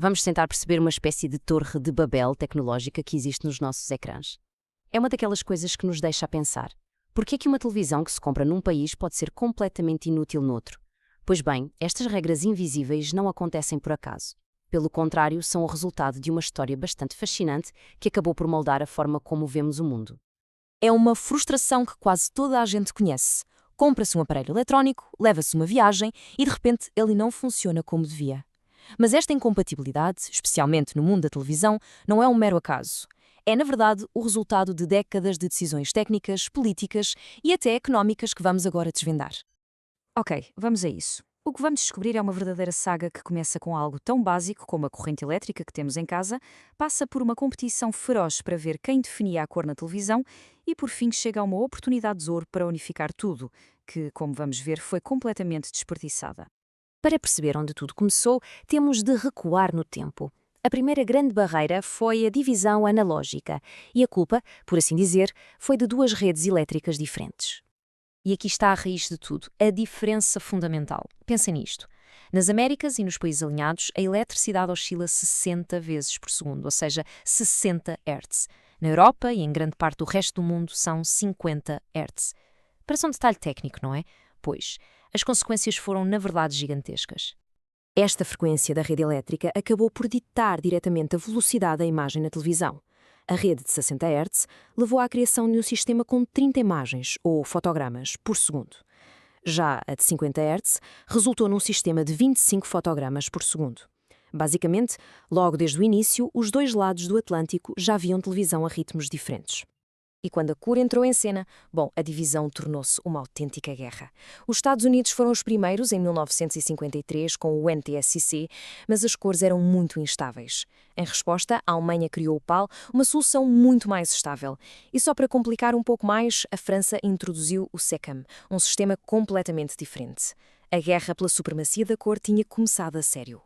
Vamos tentar perceber uma espécie de torre de Babel tecnológica que existe nos nossos ecrãs. É uma daquelas coisas que nos deixa a pensar. Por que é que uma televisão que se compra num país pode ser completamente inútil noutro? Pois bem, estas regras invisíveis não acontecem por acaso. Pelo contrário, são o resultado de uma história bastante fascinante que acabou por moldar a forma como vemos o mundo. É uma frustração que quase toda a gente conhece. Compra-se um aparelho eletrónico, leva-se uma viagem e de repente ele não funciona como devia. Mas esta incompatibilidade, especialmente no mundo da televisão, não é um mero acaso. É, na verdade, o resultado de décadas de decisões técnicas, políticas e até económicas que vamos agora desvendar. Ok, vamos a isso. O que vamos descobrir é uma verdadeira saga que começa com algo tão básico como a corrente elétrica que temos em casa, passa por uma competição feroz para ver quem definia a cor na televisão e, por fim, chega a uma oportunidade de ouro para unificar tudo, que, como vamos ver, foi completamente desperdiçada. Para perceber onde tudo começou, temos de recuar no tempo. A primeira grande barreira foi a divisão analógica, e a culpa, por assim dizer, foi de duas redes elétricas diferentes. E aqui está a raiz de tudo, a diferença fundamental. Pensem nisto. Nas Américas e nos países alinhados, a eletricidade oscila 60 vezes por segundo, ou seja, 60 Hz. Na Europa e em grande parte do resto do mundo são 50 Hz. Parece um detalhe técnico, não é? Pois, as consequências foram, na verdade, gigantescas. Esta frequência da rede elétrica acabou por ditar diretamente a velocidade da imagem na televisão. A rede de 60 Hz levou à criação de um sistema com 30 imagens, ou fotogramas, por segundo. Já a de 50 Hz resultou num sistema de 25 fotogramas por segundo. Basicamente, logo desde o início, os dois lados do Atlântico já viam televisão a ritmos diferentes. E quando a cor entrou em cena, a divisão tornou-se uma autêntica guerra. Os Estados Unidos foram os primeiros, em 1953, com o NTSC, mas as cores eram muito instáveis. Em resposta, a Alemanha criou o PAL, uma solução muito mais estável. E só para complicar um pouco mais, a França introduziu o SECAM, um sistema completamente diferente. A guerra pela supremacia da cor tinha começado a sério.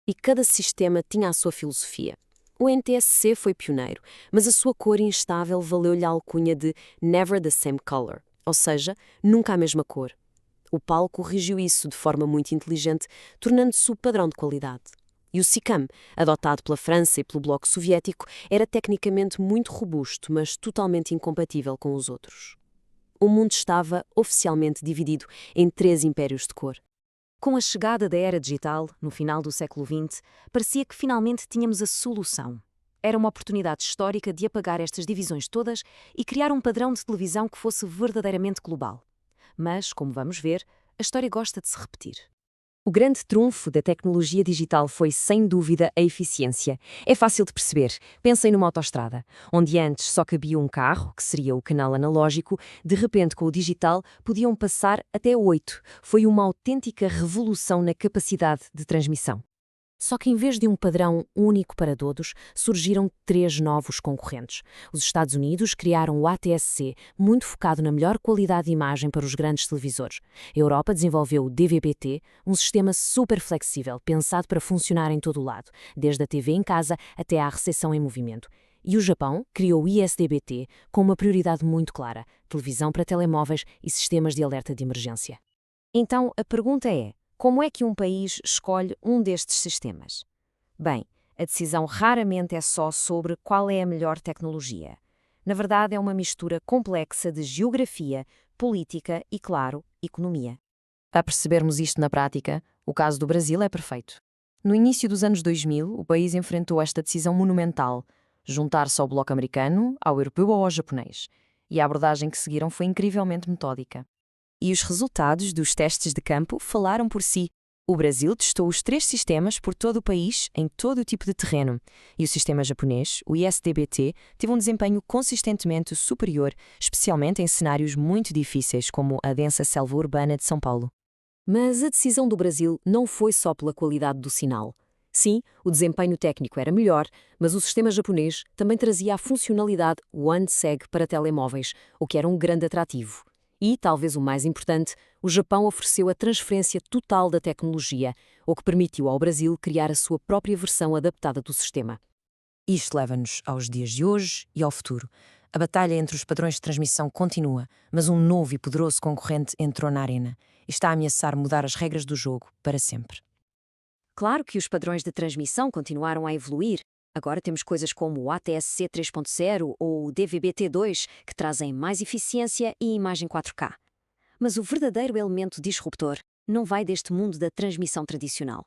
E cada sistema tinha a sua filosofia. O NTSC foi pioneiro, mas a sua cor instável valeu-lhe a alcunha de Never the Same Color, ou seja, nunca a mesma cor. O PAL corrigiu isso de forma muito inteligente, tornando-se o padrão de qualidade. E o SICAM, adotado pela França e pelo Bloco Soviético, era tecnicamente muito robusto, mas totalmente incompatível com os outros. O mundo estava oficialmente dividido em 3 impérios de cor. Com a chegada da era digital, no final do século XX, parecia que finalmente tínhamos a solução. Era uma oportunidade histórica de apagar estas divisões todas e criar um padrão de televisão que fosse verdadeiramente global. Mas, como vamos ver, a história gosta de se repetir. O grande trunfo da tecnologia digital foi, sem dúvida, a eficiência. É fácil de perceber. Pensem numa autoestrada, onde antes só cabia um carro, que seria o canal analógico, de repente, com o digital, podiam passar até 8. Foi uma autêntica revolução na capacidade de transmissão. Só que em vez de um padrão único para todos, surgiram 3 novos concorrentes. Os Estados Unidos criaram o ATSC, muito focado na melhor qualidade de imagem para os grandes televisores. A Europa desenvolveu o DVB-T, um sistema super flexível, pensado para funcionar em todo o lado, desde a TV em casa até à recepção em movimento. E o Japão criou o ISDB-T, com uma prioridade muito clara: televisão para telemóveis e sistemas de alerta de emergência. Então, a pergunta é: como é que um país escolhe um destes sistemas? Bem, a decisão raramente é só sobre qual é a melhor tecnologia. Na verdade, é uma mistura complexa de geografia, política e, claro, economia. Para percebermos isto na prática, o caso do Brasil é perfeito. No início dos anos 2000, o país enfrentou esta decisão monumental: juntar-se ao bloco americano, ao europeu ou ao japonês. E a abordagem que seguiram foi incrivelmente metódica. E os resultados dos testes de campo falaram por si. O Brasil testou os 3 sistemas por todo o país, em todo o tipo de terreno. E o sistema japonês, o ISDB-T, teve um desempenho consistentemente superior, especialmente em cenários muito difíceis, como a densa selva urbana de São Paulo. Mas a decisão do Brasil não foi só pela qualidade do sinal. Sim, o desempenho técnico era melhor, mas o sistema japonês também trazia a funcionalidade OneSeg para telemóveis, o que era um grande atrativo. E, talvez o mais importante, o Japão ofereceu a transferência total da tecnologia, o que permitiu ao Brasil criar a sua própria versão adaptada do sistema. Isto leva-nos aos dias de hoje e ao futuro. A batalha entre os padrões de transmissão continua, mas um novo e poderoso concorrente entrou na arena e está a ameaçar mudar as regras do jogo para sempre. Claro que os padrões de transmissão continuaram a evoluir. Agora temos coisas como o ATSC 3.0 ou o DVB-T2 que trazem mais eficiência e imagem 4K. Mas o verdadeiro elemento disruptor não vai deste mundo da transmissão tradicional.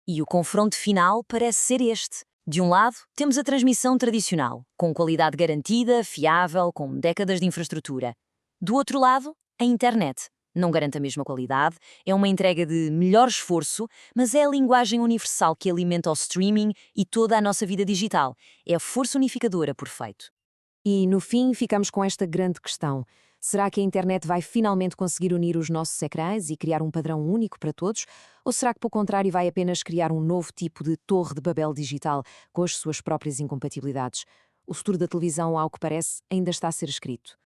E o confronto final parece ser este. De um lado, temos a transmissão tradicional, com qualidade garantida, fiável, com décadas de infraestrutura. Do outro lado, a internet. Não garante a mesma qualidade, é uma entrega de melhor esforço, mas é a linguagem universal que alimenta o streaming e toda a nossa vida digital. É a força unificadora por feito. E, no fim, ficamos com esta grande questão. Será que a internet vai finalmente conseguir unir os nossos ecrãs e criar um padrão único para todos? Ou será que, pelo contrário, vai apenas criar um novo tipo de torre de Babel digital com as suas próprias incompatibilidades? O futuro da televisão, ao que parece, ainda está a ser escrito.